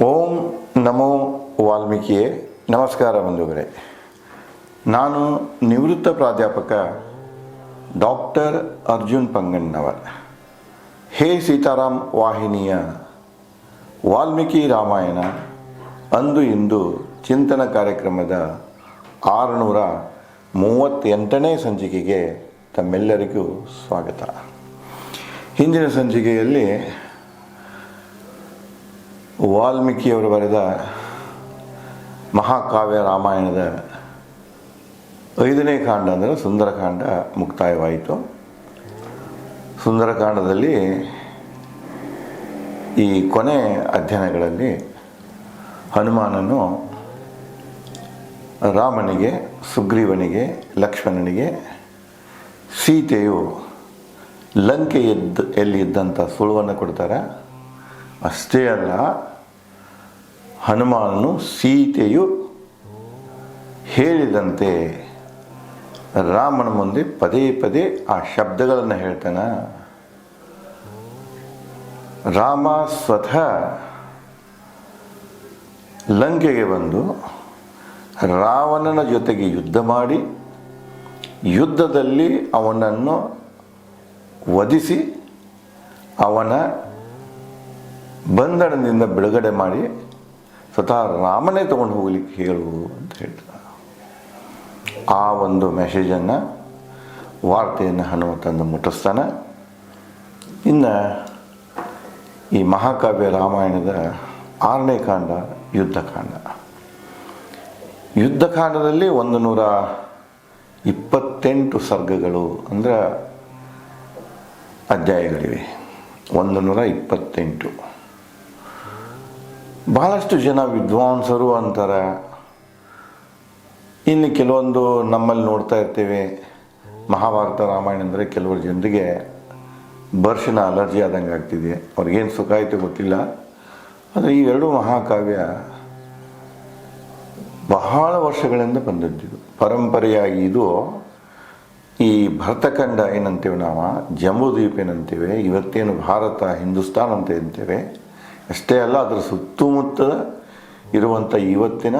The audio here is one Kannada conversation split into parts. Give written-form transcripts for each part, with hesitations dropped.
ಓಂ ನಮೋ ವಾಲ್ಮೀಕಿಯೇ. ನಮಸ್ಕಾರ ಬಂಧುಗಳೇ. ನಾನು ನಿವೃತ್ತ ಪ್ರಾಧ್ಯಾಪಕ ಡಾಕ್ಟರ್ ಅರ್ಜುನ್ ಪಂಗಣ್ಣವರ್. ಹೇ ಸೀತಾರಾಮ್ ವಾಹಿನಿಯ ವಾಲ್ಮೀಕಿ ರಾಮಾಯಣ ಅಂದು ಇಂದು ಚಿಂತನ ಕಾರ್ಯಕ್ರಮದ 638ನೇ ಸಂಚಿಕೆಗೆ ತಮ್ಮೆಲ್ಲರಿಗೂ ಸ್ವಾಗತ. ಹಿಂದಿನ ಸಂಚಿಕೆಯಲ್ಲಿ ವಾಲ್ಮೀಕಿಯವರು ಬರೆದ ಮಹಾಕಾವ್ಯ ರಾಮಾಯಣದ 5ನೇ ಕಾಂಡ ಅಂದರೆ ಸುಂದರಕಾಂಡ ಮುಕ್ತಾಯವಾಯಿತು. ಸುಂದರಕಾಂಡದಲ್ಲಿ ಈ ಕೊನೆ ಅಧ್ಯಯನಗಳಲ್ಲಿ ಹನುಮಾನನು ರಾಮನಿಗೆ, ಸುಗ್ರೀವನಿಗೆ, ಲಕ್ಷ್ಮಣನಿಗೆ ಸೀತೆಯು ಲಂಕೆಯಲ್ಲಿ ಇದ್ದಂಥ ಸುಳುವನ್ನು ಕೊಡ್ತಾರೆ. ಅಷ್ಟೇ ಅಲ್ಲ, ಹನುಮಾನನು ಸೀತೆಯು ಹೇಳಿದಂತೆ ರಾಮನ ಮುಂದೆ ಪದೇ ಪದೇ ಆ ಶಬ್ದಗಳನ್ನು ಹೇಳ್ತಾನೆ. ರಾಮ ಸ್ವತಃ ಲಂಕೆಗೆ ಬಂದು ರಾವಣನ ಜೊತೆಗೆ ಯುದ್ಧ ಮಾಡಿ ಯುದ್ಧದಲ್ಲಿ ಅವನನ್ನು ವಧಿಸಿ ಅವನ ಬಂಧನದಿಂದ ಬಿಡುಗಡೆ ಮಾಡಿ ಸ್ವತಃ ರಾಮನೇ ತಗೊಂಡು ಹೋಗ್ಲಿಕ್ಕೆ ಹೇಳು ಅಂತ ಹೇಳ್ತಾರೆ. ಆ ಒಂದು ಮೆಸೇಜನ್ನು, ವಾರ್ತೆಯನ್ನು ಹನುಮಂತಂದು ಮುಟ್ಟಿಸ್ತಾನೆ. ಇನ್ನು ಈ ಮಹಾಕಾವ್ಯ ರಾಮಾಯಣದ 6ನೇ ಕಾಂಡ ಯುದ್ಧಕಾಂಡ. ಯುದ್ಧಕಾಂಡದಲ್ಲಿ 128 ಸರ್ಗಗಳು ಅಂದರೆ ಅಧ್ಯಾಯಗಳಿವೆ. 128. ಬಹಳಷ್ಟು ಜನ ವಿದ್ವಾಂಸರು ಅಂತಾರೆ. ಇನ್ನು ಕೆಲವೊಂದು ನಮ್ಮಲ್ಲಿ ನೋಡ್ತಾ ಇರ್ತೇವೆ, ಮಹಾಭಾರತ ರಾಮಾಯಣ ಅಂದರೆ ಕೆಲವರು ಜನರಿಗೆ ಬರ್ಷಿನ ಅಲರ್ಜಿ ಆದಂಗೆ ಆಗ್ತಿದೆ. ಅವ್ರಿಗೇನು ಸುಖ ಆಯಿತು ಗೊತ್ತಿಲ್ಲ. ಆದರೆ ಈ 2 ಮಹಾಕಾವ್ಯ ಬಹಳ ವರ್ಷಗಳಿಂದ ಬಂದದ್ದಿದು. ಪರಂಪರೆಯಾಗಿ ಇದು ಈ ಭರತಖಂಡ ಏನಂತೇವೆ ನಾವು, ಜಂಬೂದ್ವೀಪ ಏನಂತೇವೆ, ಇವತ್ತೇನು ಭಾರತ ಹಿಂದೂಸ್ತಾನ್ ಅಂತ ಅಂತೇವೆ. ಅಷ್ಟೇ ಅಲ್ಲ, ಅದರ ಸುತ್ತಮುತ್ತ ಇರುವಂಥ ಇವತ್ತಿನ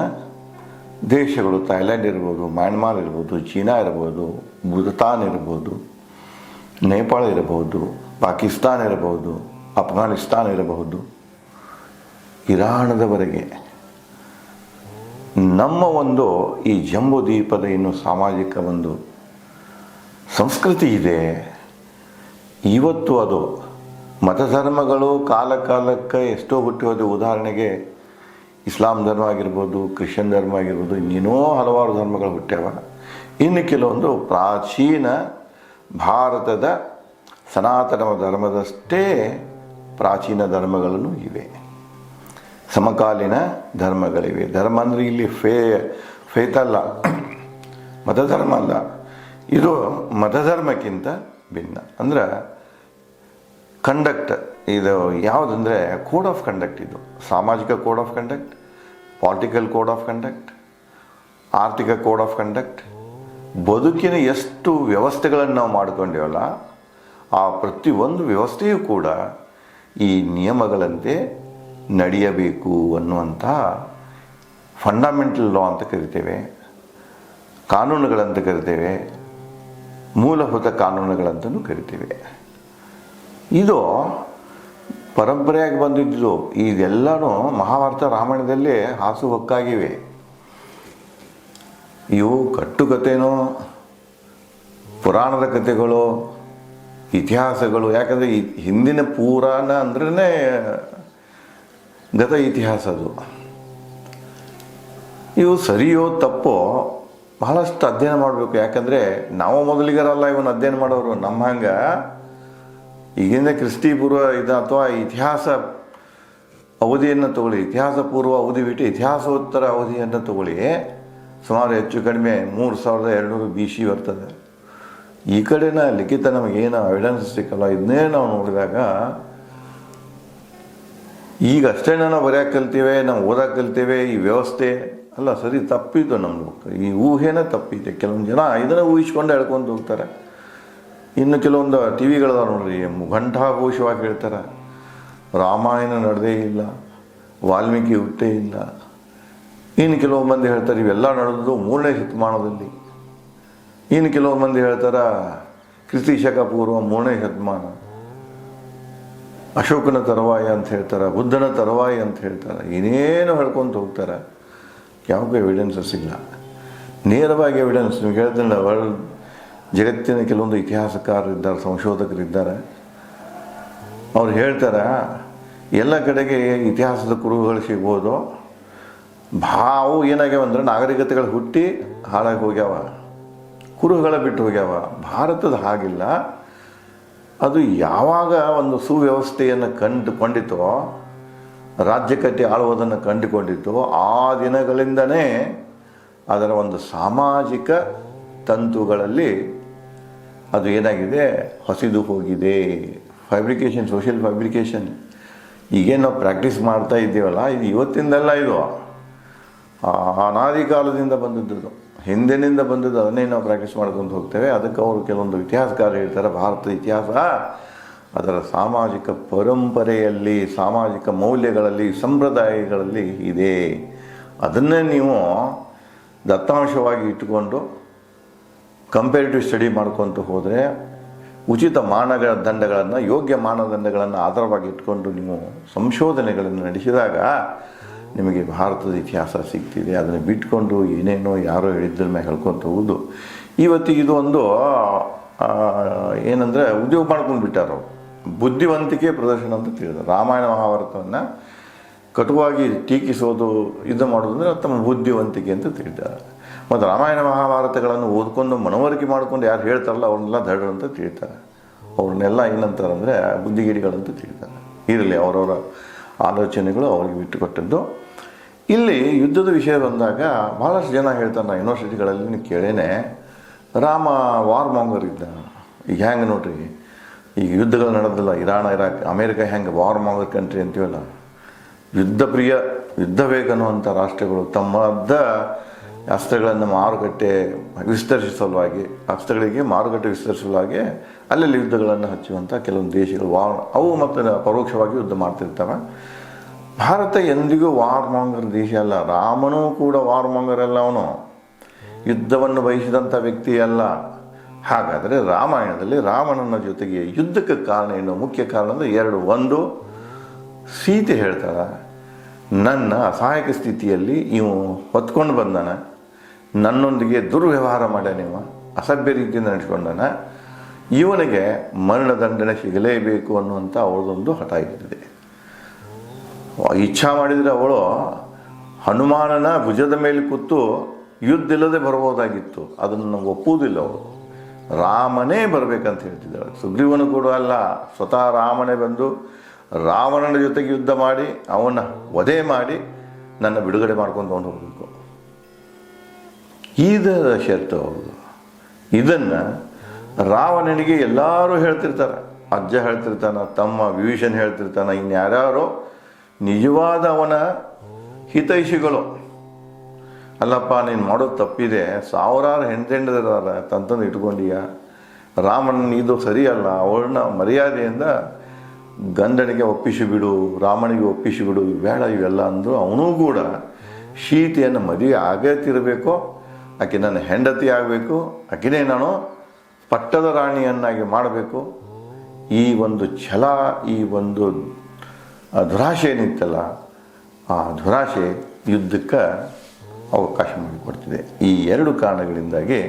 ದೇಶಗಳು, ಥೈಲ್ಯಾಂಡ್ ಇರ್ಬೋದು, ಮ್ಯಾನ್ಮಾರ್ ಇರ್ಬೋದು, ಚೀನಾ ಇರ್ಬೋದು, ಭೂತಾನ್ ಇರ್ಬೋದು, ನೇಪಾಳ ಇರಬಹುದು, ಪಾಕಿಸ್ತಾನ್ ಇರಬಹುದು, ಅಫ್ಘಾನಿಸ್ತಾನ್ ಇರಬಹುದು, ಇರಾನದವರೆಗೆ ನಮ್ಮ ಒಂದು ಈ ಜಂಬೂ ದ್ವೀಪದ ಏನು ಸಾಮಾಜಿಕ ಒಂದು ಸಂಸ್ಕೃತಿ ಇದೆ. ಇವತ್ತು ಅದು ಮತಧರ್ಮಗಳು ಕಾಲ ಕಾಲಕ್ಕೆ ಎಷ್ಟೋ ಹುಟ್ಟಿ ಹೋದ. ಉದಾಹರಣೆಗೆ ಇಸ್ಲಾಂ ಧರ್ಮ ಆಗಿರ್ಬೋದು, ಕ್ರಿಶ್ಚಿಯನ್ ಧರ್ಮ ಆಗಿರ್ಬೋದು, ಇನ್ನೇನೋ ಹಲವಾರು ಧರ್ಮಗಳು ಹುಟ್ಟ್ಯಾವ. ಇನ್ನು ಕೆಲವೊಂದು ಪ್ರಾಚೀನ ಭಾರತದ ಸನಾತನ ಧರ್ಮದಷ್ಟೇ ಪ್ರಾಚೀನ ಧರ್ಮಗಳನ್ನು ಇವೆ. ಸಮಕಾಲೀನ ಧರ್ಮಗಳಿವೆ. ಧರ್ಮ ಅಂದರೆ ಇಲ್ಲಿ ಫೇತ್ ಅಲ್ಲ, ಮತಧರ್ಮ ಅಲ್ಲ. ಇದು ಮತಧರ್ಮಕ್ಕಿಂತ ಭಿನ್ನ. ಅಂದ್ರೆ ಕಂಡಕ್ಟ್, ಇದು ಯಾವುದಂದರೆ ಕೋಡ್ ಆಫ್ ಕಂಡಕ್ಟ್. ಇದು ಸಾಮಾಜಿಕ code of conduct, political code of conduct, ಆರ್ಥಿಕ ಕೋಡ್ ಆಫ್ ಕಂಡಕ್ಟ್. ಬದುಕಿನ ಎಷ್ಟು ವ್ಯವಸ್ಥೆಗಳನ್ನು ನಾವು ಮಾಡಿಕೊಂಡೇವಲ್ಲ, ಆ ಪ್ರತಿಯೊಂದು ವ್ಯವಸ್ಥೆಯೂ ಕೂಡ ಈ ನಿಯಮಗಳಂತೆ ನಡೆಯಬೇಕು ಅನ್ನುವಂಥ ಫಂಡಮೆಂಟಲ್ ಲಾ ಅಂತ ಕರಿತೇವೆ, ಕಾನೂನುಗಳಂತ ಕರಿತೇವೆ, ಮೂಲಭೂತ ಕಾನೂನುಗಳಂತಲೂ ಕರಿತೇವೆ. ಇದು ಪರಂಪರೆಯಾಗಿ ಬಂದಿದ್ದು. ಇದೆಲ್ಲನೂ ಮಹಾಭಾರತ ರಾಮಾಯಣದಲ್ಲೇ ಹಾಸುಹೊಕ್ಕಾಗಿವೆ. ಇವು ಕಟ್ಟುಕತೆನೋ, ಪುರಾಣದ ಕಥೆಗಳು, ಇತಿಹಾಸಗಳು. ಯಾಕಂದರೆ ಈ ಹಿಂದಿನ ಪುರಾಣ ಅಂದ್ರೇ ಗತ ಇತಿಹಾಸ. ಅದು ಇವು ಸರಿಯೋ ತಪ್ಪೋ ಬಹಳಷ್ಟು ಅಧ್ಯಯನ ಮಾಡಬೇಕು. ಯಾಕಂದರೆ ನಾವು ಮೊದಲಿಗರಲ್ಲ ಇವನು ಅಧ್ಯಯನ ಮಾಡೋರು. ನಮ್ಮ ಹಂಗೆ ಈಗಿಂದ ಕ್ರಿಸ್ತಿ ಪೂರ್ವ ಇದು ಅಥವಾ ಇತಿಹಾಸ ಅವಧಿಯನ್ನು ತಗೊಳ್ಳಿ, ಇತಿಹಾಸ ಪೂರ್ವ ಅವಧಿ ಬಿಟ್ಟು ಇತಿಹಾಸೋತ್ತರ ಅವಧಿಯನ್ನು ತಗೊಳ್ಳಿ, ಸುಮಾರು ಹೆಚ್ಚು ಕಡಿಮೆ 3200 BC ಬರ್ತದೆ. ಈ ಕಡೆನ ಲಿಖಿತ ನಮಗೇನು ಎವಿಡೆನ್ಸ್ ಸಿಕ್ಕಲ್ಲ. ಇದನ್ನೇ ನಾವು ನೋಡಿದಾಗ ಈಗ ಅಷ್ಟೇ ನಾವು ಬರೆಯೋಕೆ ಕಲ್ತೇವೆ, ನಾವು ಓದೋಕೆ ಕಲ್ತೇವೆ. ಈ ವ್ಯವಸ್ಥೆ ಅಲ್ಲ, ಸರಿ ತಪ್ಪಿದ್ದು ನಮ್ದು. ಈ ಊಹೆನೇ ತಪ್ಪಿದೆ. ಕೆಲವೊಂದು ಜನ ಇದನ್ನು ಊಹಿಸ್ಕೊಂಡು ಹೇಳ್ಕೊಂಡು ಹೋಗ್ತಾರೆ. ಇನ್ನು ಕೆಲವೊಂದು ಟಿ ವಿಗಳದಾವ ನೋಡ್ರಿ, ಘಂಟಾಘೋಷವಾಗಿ ಹೇಳ್ತಾರೆ ರಾಮಾಯಣ ನಡೆದೇ ಇಲ್ಲ, ವಾಲ್ಮೀಕಿ ಹುಟ್ಟೇ ಇಲ್ಲ. ಇನ್ನು ಕೆಲವು ಮಂದಿ ಹೇಳ್ತಾರೆ ಇವೆಲ್ಲ ನಡೆದು 3ನೇ ಶತಮಾನದಲ್ಲಿ, ಇನ್ನು ಕೆಲವು ಮಂದಿ ಹೇಳ್ತಾರೆ ಕ್ರಿಸ್ತಿ ಶಕ ಪೂರ್ವ 3ನೇ ಶತಮಾನ, ಅಶೋಕನ ತರುವಾಯ ಅಂತ ಹೇಳ್ತಾರೆ, ಬುದ್ಧನ ತರುವಾಯ ಅಂತ ಹೇಳ್ತಾರೆ, ಏನೇನು ಹೇಳ್ಕೊತ ಹೋಗ್ತಾರೆ. ಯಾವುದೇ ಎವಿಡೆನ್ಸಸ್ ಇಲ್ಲ, ನೇರವಾಗಿ ಎವಿಡೆನ್ಸ್. ನಿಮ್ಗೆ ಹೇಳ್ತಿಲ್ಲ, ಜಗತ್ತಿನ ಕೆಲವೊಂದು ಇತಿಹಾಸಕಾರರಿದ್ದಾರೆ, ಸಂಶೋಧಕರಿದ್ದಾರೆ, ಅವ್ರು ಹೇಳ್ತಾರೆ ಎಲ್ಲ ಕಡೆಗೆ ಇತಿಹಾಸದ ಕುರುಹುಗಳು ಸಿಗ್ಬೋದು. ಅವು ಏನಾಗ್ಯಾವ ಅಂದ್ರೆ ನಾಗರಿಕತೆಗಳು ಹುಟ್ಟಿ ಹಾಳಾಗಿ ಹೋಗ್ಯಾವ, ಕುರುಹುಗಳ ಬಿಟ್ಟು ಹೋಗ್ಯಾವ. ಭಾರತದ ಹಾಗಿಲ್ಲ. ಅದು ಯಾವಾಗ ಒಂದು ಸುವ್ಯವಸ್ಥೆಯನ್ನು ಕಂಡುಕೊಂಡಿತೋ, ರಾಜ್ಯ ಕಟ್ಟಿ ಆಳುವುದನ್ನು ಕಂಡುಕೊಂಡಿತ್ತು, ಆ ದಿನಗಳಿಂದನೇ ಅದರ ಒಂದು ಸಾಮಾಜಿಕ ತಂತುಗಳಲ್ಲಿ ಅದು ಏನಾಗಿದೆ, ಹಸಿದು ಹೋಗಿದೆ. ಫ್ಯಾಬ್ರಿಕೇಷನ್, ಸೋಷಿಯಲ್ ಫ್ಯಾಬ್ರಿಕೇಷನ್ ಈಗೇನು ನಾವು ಪ್ರಾಕ್ಟೀಸ್ ಮಾಡ್ತಾ ಇದ್ದೀವಲ್ಲ, ಇದು ಇವತ್ತಿಂದಲ್ಲ, ಇದು ಅನಾದಿ ಕಾಲದಿಂದ ಬಂದದ್ದು, ಹಿಂದಿನಿಂದ ಬಂದದ್ದು. ಅದನ್ನೇ ನಾವು ಪ್ರಾಕ್ಟೀಸ್ ಮಾಡ್ಕೊಂಡು ಹೋಗ್ತೇವೆ. ಅದಕ್ಕೆ ಅವರು ಕೆಲವೊಂದು ಇತಿಹಾಸಕಾರ ಹೇಳ್ತಾರೆ, ಭಾರತದ ಇತಿಹಾಸ ಅದರ ಸಾಮಾಜಿಕ ಪರಂಪರೆಯಲ್ಲಿ, ಸಾಮಾಜಿಕ ಮೌಲ್ಯಗಳಲ್ಲಿ, ಸಂಪ್ರದಾಯಗಳಲ್ಲಿ ಇದೆ. ಅದನ್ನೇ ನೀವು ದತ್ತಾಂಶವಾಗಿ ಇಟ್ಟುಕೊಂಡು ಕಂಪೇರಿಟಿವ್ ಸ್ಟಡಿ ಮಾಡ್ಕೊತ ಹೋದರೆ, ಉಚಿತ ಮಾನದಂಡಗಳನ್ನು, ಯೋಗ್ಯ ಮಾನದಂಡಗಳನ್ನು ಆಧಾರವಾಗಿ ಇಟ್ಕೊಂಡು ನೀವು ಸಂಶೋಧನೆಗಳನ್ನು ನಡೆಸಿದಾಗ ನಿಮಗೆ ಭಾರತದ ಇತಿಹಾಸ ಸಿಗ್ತಿದೆ. ಅದನ್ನು ಬಿಟ್ಕೊಂಡು ಏನೇನೋ ಯಾರೋ ಹೇಳಿದ್ರ ಮೇಲೆ ಹೇಳ್ಕೊತ ಹೋಗೋದು. ಇವತ್ತಿಗೆ ಇದು ಒಂದು ಏನಂದರೆ ಉದ್ಯೋಗ ಮಾಡ್ಕೊಂಡು ಬಿಟ್ಟಾರು. ಬುದ್ಧಿವಂತಿಕೆ ಪ್ರದರ್ಶನ ಅಂತ ತಿಳಿದ್ರು. ರಾಮಾಯಣ ಮಹಾಭಾರತವನ್ನು ಕಟುವಾಗಿ ಟೀಕಿಸೋದು, ಇದು ಮಾಡೋದು ಅಂದರೆ ತಮ್ಮ ಬುದ್ಧಿವಂತಿಕೆ ಅಂತ ತಿಳಿತಾರೆ. ಮತ್ತು ರಾಮಾಯಣ ಮಹಾಭಾರತಗಳನ್ನು ಓದ್ಕೊಂಡು ಮನವರಿಕೆ ಮಾಡ್ಕೊಂಡು ಯಾರು ಹೇಳ್ತಾರಲ್ಲ ಅವ್ರನ್ನೆಲ್ಲ ದಡ್ರು ಅಂತ ತಿಳಿತಾರೆ. ಅವ್ರನ್ನೆಲ್ಲ ಏನಂತಾರಂದರೆ ಬುದ್ಧಿಗಿರಿಗಳಂತ ತಿಳಿತಾರೆ. ಇರಲಿ, ಅವರವರ ಆಲೋಚನೆಗಳು ಅವ್ರಿಗೆ ಬಿಟ್ಟುಕೊಟ್ಟದ್ದು. ಇಲ್ಲಿ ಯುದ್ಧದ ವಿಷಯ ಬಂದಾಗ ಭಾಳಷ್ಟು ಜನ ಹೇಳ್ತಾರೆ, ನಾನು ಯೂನಿವರ್ಸಿಟಿಗಳಲ್ಲಿ ಕೇಳೇನೆ, ರಾಮ ವಾರ್ ಮಾಂಗರ್ ಇದ್ದ. ಈಗ ಹೆಂಗೆ ನೋಡ್ರಿ, ಈಗ ಯುದ್ಧಗಳು ನಡೆದಿಲ್ಲ, ಇರಾನ್, ಇರಾಕ್, ಅಮೇರಿಕ ಹೆಂಗೆ ವಾರ್ ಮಾಂಗರ್ ಕಂಟ್ರಿ ಅಂತೀವಲ್ಲ, ಯುದ್ಧ ಪ್ರಿಯ, ಯುದ್ಧ ಬೇಕನ್ನುವಂಥ ರಾಷ್ಟ್ರಗಳು ತಮ್ಮದ ಅಸ್ತ್ರಗಳನ್ನು ಮಾರುಕಟ್ಟೆ ವಿಸ್ತರಿಸುವವಾಗಿ, ಅಸ್ತ್ರಗಳಿಗೆ ಮಾರುಕಟ್ಟೆ ವಿಸ್ತರಿಸುವವಾಗಿ ಅಲ್ಲೆಲ್ಲಿ ಯುದ್ಧಗಳನ್ನು ಹಚ್ಚುವಂಥ ಕೆಲವೊಂದು ದೇಶಗಳು ಅವು ಮತ್ತು ಪರೋಕ್ಷವಾಗಿ ಯುದ್ಧ ಮಾಡ್ತಿರ್ತವೆ. ಭಾರತ ಎಂದಿಗೂ ವಾರ್ ಮಾಂಗರ್ ದೇಶ ಅಲ್ಲ. ರಾಮನೂ ಕೂಡ ವಾರ್ ಮಾಂಗರ್ ಅಲ್ಲ, ಅವನು ಯುದ್ಧವನ್ನು ಬಯಸಿದಂಥ ವ್ಯಕ್ತಿ ಅಲ್ಲ. ಹಾಗಾದರೆ ರಾಮಾಯಣದಲ್ಲಿ ರಾವಣನ ಜೊತೆಗೆ ಯುದ್ಧಕ್ಕೆ ಕಾರಣ ಏನು? ಮುಖ್ಯ ಕಾರಣ ಅಂದರೆ ಎರಡು. ಒಂದು, ಸೀತೆ ಹೇಳ್ತಾಳೆ, ನನ್ನ ಅಸಹಾಯಕ ಸ್ಥಿತಿಯಲ್ಲಿ ಇವು ಹೊತ್ಕೊಂಡು ಬಂದಾನ, ನನ್ನೊಂದಿಗೆ ದುರ್ವ್ಯವಹಾರ ಮಾಡ್ಯಾನ, ಇವ ಅಸಭ್ಯ ರೀತಿಯಿಂದ ನಡೆಸ್ಕೊಂಡಾನ, ಇವನಿಗೆ ಮರಣದಂಡನೆ ಸಿಗಲೇಬೇಕು ಅನ್ನುವಂಥ ಅವಳದೊಂದು ಹಠ ಇರ್ತದೆ. ಇಚ್ಛಾ ಮಾಡಿದರೆ ಅವಳು ಹನುಮಾನನ ಭುಜದ ಮೇಲೆ ಕೂತು ಯುದ್ಧ ಇಲ್ಲದೆ ಬರ್ಬೋದಾಗಿತ್ತು. ಅದನ್ನು ಒಪ್ಪುವುದಿಲ್ಲ ಅವಳು. ರಾಮನೇ ಬರಬೇಕಂತ ಹೇಳ್ತಿದ್ದಾಳೆ. ಸುಗ್ರೀವನು ಕೂಡ ಅಲ್ಲ, ಸ್ವತಃ ರಾಮನೇ ಬಂದು ರಾವಣನ ಜೊತೆಗೆ ಯುದ್ಧ ಮಾಡಿ ಅವನ ವಧೆ ಮಾಡಿ ನನ್ನ ಬಿಡುಗಡೆ ಮಾಡ್ಕೊಂಡು ಹೋಗಬೇಕು. ಇದರ ಷರತ್ತು ಅವ್ರದ್ದು. ಇದನ್ನು ರಾವಣನಿಗೆ ಎಲ್ಲರೂ ಹೇಳ್ತಿರ್ತಾರೆ. ಅಜ್ಜ ಹೇಳ್ತಿರ್ತಾನೆ, ತಮ್ಮ ವಿಭೀಷಣ ಹೇಳ್ತಿರ್ತಾನೆ, ಇನ್ಯಾರ್ಯಾರೋ ನಿಜವಾದ ಅವನ ಹಿತೈಷಿಗಳು, ಅಲ್ಲಪ್ಪ ನೀನು ಮಾಡೋದು ತಪ್ಪಿದೆ, ಸಾವಿರಾರು ಹೆಂಡತಿದಾರ ತಂತಂದು ಇಟ್ಕೊಂಡೀಯ, ರಾಮನ ಇದು ಸರಿಯಲ್ಲ, ಅವಳನ್ನ ಮರ್ಯಾದೆಯಿಂದ ಗಂಡನಿಗೆ ಒಪ್ಪಿಸಿಬಿಡು, ರಾಮನಿಗೆ ಒಪ್ಪಿಸಿಬಿಡು, ಬೇಡ ಇವೆಲ್ಲ ಅಂದರು. ಅವನೂ ಕೂಡ ಸೀತೆಯನ್ನು ಮದುವೆ ಆಗತ್ತಿರಬೇಕು, ಆಕೆ ನನ್ನ ಹೆಂಡತಿ ಆಗಬೇಕು, ಆಕೆನೇ ನಾನು ಪಟ್ಟದ ರಾಣಿಯನ್ನಾಗಿ ಮಾಡಬೇಕು. ಈ ಒಂದು ಛಲ, ಈ ಒಂದು ದುರಾಶೆ ಏನಿತ್ತಲ್ಲ, ಆ ದುರಾಶೆ ಯುದ್ಧಕ್ಕೆ ಅವಕಾಶ ಮಾಡಿಕೊಡ್ತಿದೆ. ಈ ಎರಡು ಕಾರಣಗಳಿಂದಾಗಿ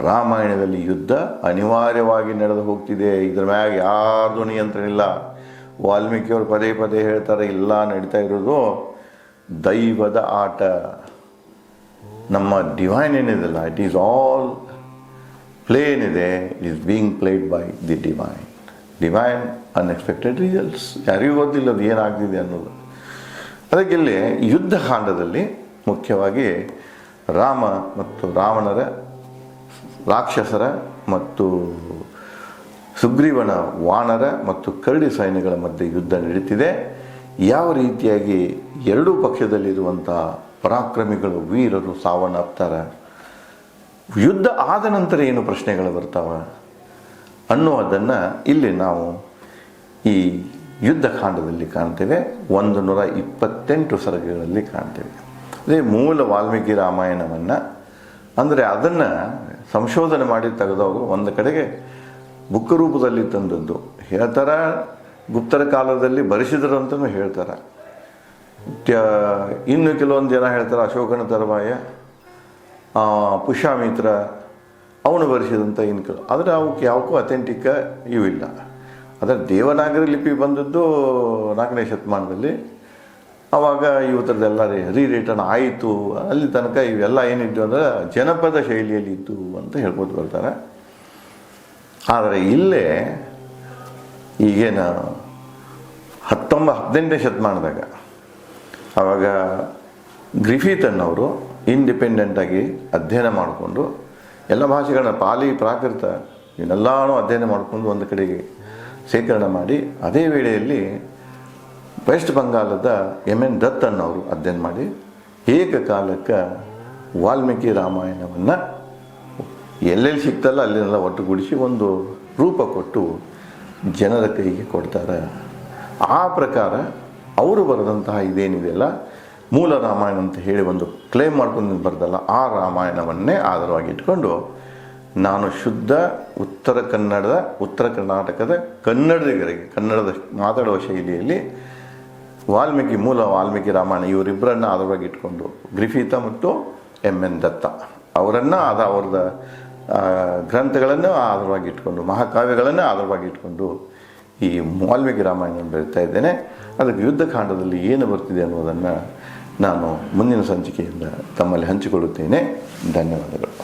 ರಾಮಾಯಣದಲ್ಲಿ ಯುದ್ಧ ಅನಿವಾರ್ಯವಾಗಿ ನಡೆದು ಹೋಗ್ತಿದೆ. ಇದ್ರ ಮ್ಯಾಗ ಯಾರ್ದು ನಿಯಂತ್ರಣ ಇಲ್ಲ. ವಾಲ್ಮೀಕಿಯವರು ಪದೇ ಪದೇ ಹೇಳ್ತಾರೆ, ಇಲ್ಲ ನಡೀತಾ ಇರೋದು ದೈವದ ಆಟ. ನಮ್ಮ ಡಿವೈನ್ ಏನಿದೆಲ್ಲ, ಇಟ್ ಈಸ್ ಆಲ್ ಪ್ಲೇ ಏನಿದೆ, it is being played by the divine. Divine unexpected results, ಯಾರಿಗೂ ಗೊತ್ತಿಲ್ಲ ಅದು ಏನಾಗ್ತಿದೆ ಅನ್ನೋದು. ಅದಕ್ಕೆ ಇಲ್ಲಿ ಯುದ್ಧ ಕಾಂಡದಲ್ಲಿ ಮುಖ್ಯವಾಗಿ ರಾಮ ಮತ್ತು ರಾವಣರ, ರಾಕ್ಷಸರ ಮತ್ತು ಸುಗ್ರೀವನ ವಾನರ ಮತ್ತು ಕರಡಿ ಸೈನ್ಯಗಳ ಮಧ್ಯೆ ಯುದ್ಧ ನಡೀತಿದೆ. ಯಾವ ರೀತಿಯಾಗಿ ಎರಡೂ ಪಕ್ಷದಲ್ಲಿರುವಂಥ ಪರಾಕ್ರಮಿಗಳು, ವೀರರು ಸಾವನ್ನಪ್ತಾರೆ, ಯುದ್ಧ ಆದ ನಂತರ ಏನು ಪ್ರಶ್ನೆಗಳು ಬರ್ತಾವೆ ಅನ್ನುವುದನ್ನು ಇಲ್ಲಿ ನಾವು ಈ ಯುದ್ಧಕಾಂಡದಲ್ಲಿ ಕಾಣ್ತೇವೆ, 128 ಸರ್ಗಗಳಲ್ಲಿ ಕಾಣ್ತೇವೆ. ಅದೇ ಮೂಲ ವಾಲ್ಮೀಕಿ ರಾಮಾಯಣವನ್ನು ಅಂದರೆ ಅದನ್ನು ಸಂಶೋಧನೆ ಮಾಡಿ ತೆಗೆದವರು ಒಂದು ಕಡೆಗೆ ಬುಕ್ ರೂಪದಲ್ಲಿ ತಂದದ್ದು ಹೇಳ್ತಾರೆ, ಗುಪ್ತರ ಕಾಲದಲ್ಲಿ ಬರೆಸಿದ್ರು ಅಂತಲೂ ಹೇಳ್ತಾರೆ. ಇನ್ನು ಕೆಲವೊಂದು ಜನ ಹೇಳ್ತಾರೆ ಅಶೋಕನ ತರುವಾಯ, ಪುಷ್ಯಮಿತ್ರ ಅವನು ಬರೆಸಿದಂಥ ಇನ್ನು ಕೆಲವು, ಆದರೆ ಅವಕ್ಕೆ ಯಾವಕ್ಕೂ ಅಥೆಂಟಿಕ್ ಇವಿಲ್ಲ. ಅದರ ದೇವನಾಗರಿ ಲಿಪಿ ಬಂದದ್ದು 4ನೇ ಶತಮಾನದಲ್ಲಿ. ಆವಾಗ ಇವತ್ತರದ್ದೆಲ್ಲ ರಿಟರ್ನ್ ಆಯಿತು. ಅಲ್ಲಿ ತನಕ ಇವೆಲ್ಲ ಏನಿದ್ದು ಅಂದರೆ ಜನಪದ ಶೈಲಿಯಲ್ಲಿ ಇದ್ದು ಅಂತ ಹೇಳ್ಕೊತ ಬರ್ತಾರೆ. ಆದರೆ ಇಲ್ಲೇ ಈಗೇನು 18ನೇ ಶತಮಾನದಾಗ ಆವಾಗ ಗ್ರಿಫಿತ್ ಅನ್ನೋರು ಇಂಡಿಪೆಂಡೆಂಟಾಗಿ ಅಧ್ಯಯನ ಮಾಡಿಕೊಂಡು ಎಲ್ಲ ಭಾಷೆಗಳನ್ನ ಪಾಲಿ ಪ್ರಾಕೃತ ಇವನ್ನೆಲ್ಲನೂ ಅಧ್ಯಯನ ಮಾಡಿಕೊಂಡು ಒಂದು ಕಡೆಗೆ ಶೇಖರಣೆ ಮಾಡಿ, ಅದೇ ವೇಳೆಯಲ್ಲಿ ವೆಸ್ಟ್ ಬಂಗಾಲದ ಎನ್ ದತ್ ಅನ್ನೋರು ಅಧ್ಯಯನ ಮಾಡಿ ಏಕಕಾಲಕ್ಕೆ ವಾಲ್ಮೀಕಿ ರಾಮಾಯಣವನ್ನು ಎಲ್ಲೆಲ್ಲಿ ಸಿಗ್ತಲ್ಲ ಅಲ್ಲೆಲ್ಲ ಒಟ್ಟುಗೂಡಿಸಿ ಒಂದು ರೂಪ ಕೊಟ್ಟು ಜನರ ಕೈಗೆ ಕೊಡ್ತಾರೆ. ಆ ಪ್ರಕಾರ ಅವರು ಬರೆದಂತಹ ಇದೇನಿದೆಯಲ್ಲ ಮೂಲ ರಾಮಾಯಣ ಅಂತ ಹೇಳಿ ಒಂದು ಕ್ಲೇಮ್ ಮಾಡ್ಕೊಂಡು ಬರ್ದಲ್ಲ, ಆ ರಾಮಾಯಣವನ್ನೇ ಆಧಾರವಾಗಿ ಇಟ್ಕೊಂಡು ನಾನು ಶುದ್ಧ ಉತ್ತರ ಕರ್ನಾಟಕದ ಕನ್ನಡಿಗರಿಗೆ ಕನ್ನಡದ ಮಾತಾಡುವ ಶೈಲಿಯಲ್ಲಿ ಮೂಲ ವಾಲ್ಮೀಕಿ ರಾಮಾಯಣ ಇವರಿಬ್ಬರನ್ನು ಆಧಾರವಾಗಿ ಇಟ್ಕೊಂಡು ಗ್ರಿಫಿತ ಮತ್ತು ಎನ್ ದತ್ತ ಅವರನ್ನು ಅವ್ರದ ಗ್ರಂಥಗಳನ್ನು ಆಧಾರವಾಗಿ ಇಟ್ಕೊಂಡು ಮಹಾಕಾವ್ಯಗಳನ್ನು ಆಧಾರವಾಗಿ ಇಟ್ಕೊಂಡು ಈ ವಾಲ್ಮೀಕಿ ರಾಮಾಯಣ ಬರೀತಾ ಇದ್ದೇನೆ. ಅದಕ್ಕೆ ಯುದ್ಧಕಾಂಡದಲ್ಲಿ ಏನು ಬರ್ತಿದೆ ಅನ್ನೋದನ್ನು ನಾನು ಮುಂದಿನ ಸಂಚಿಕೆಯಿಂದ ತಮ್ಮಲ್ಲಿ ಹಂಚಿಕೊಳ್ಳುತ್ತೇನೆ. ಧನ್ಯವಾದಗಳು.